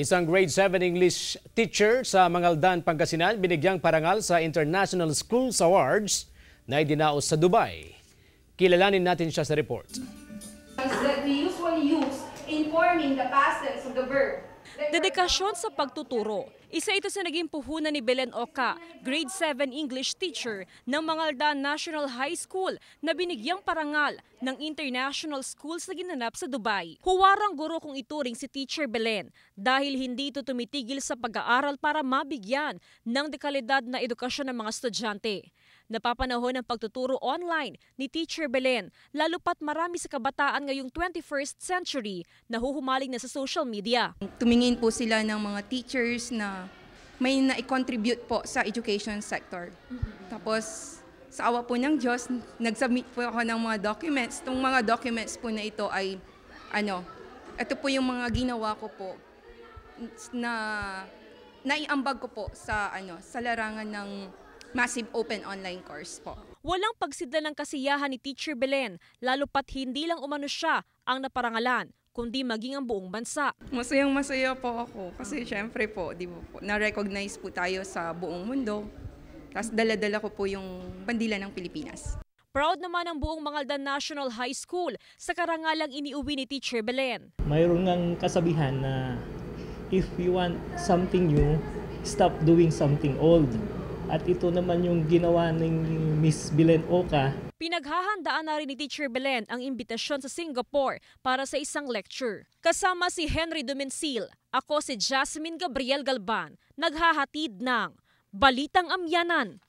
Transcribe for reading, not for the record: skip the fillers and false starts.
Isang grade 7 English teacher sa Mangaldan, Pangasinan binigyang parangal sa International Schools Awards na idinaos sa Dubai. Kilalanin natin siya sa report. That we usually use in forming the past tense of the verb. Dedikasyon sa pagtuturo. Isa ito sa naging puhunan ni Belen Oca, grade 7 English teacher ng Mangaldan National High School na binigyang parangal ng International Schools na ginanap sa Dubai. Huwarang guro kung ituring si Teacher Belen dahil hindi ito tumitigil sa pag-aaral para mabigyan ng dekalidad na edukasyon ng mga estudyante. Napapanahon ang pagtuturo online ni Teacher Belen, lalo pat marami sa kabataan ngayong 21st century na huhumaling na sa social media. Tumingin po sila ng mga teachers na may na-contribute po sa education sector. Tapos sa awa po ng Diyos, nag-submit po ako ng mga documents. Itong mga documents po na ito ay, ito po yung mga ginawa ko po na naiambag ko po sa, sa larangan ng massive open online course po. Walang pagsidla ng kasiyahan ni Teacher Belen, lalo pat hindi lang umano siya ang naparangalan, kundi maging ang buong bansa. Masayang-masaya po ako kasi syempre po, di ba po, na-recognize po tayo sa buong mundo. Tapos dala-dala ko po yung bandila ng Pilipinas. Proud naman ang buong Mangaldan National High School sa karangalang iniuwi ni Teacher Belen. Mayroon ng kasabihan na if you want something new, stop doing something old. At ito naman yung ginawa ng Miss Belen Oca. Pinaghahandaan na rin ni Teacher Belen ang imbitasyon sa Singapore para sa isang lecture. Kasama si Henry Dumensil, ako si Jasmine Gabriel Galban, naghahatid ng Balitang Amyanan.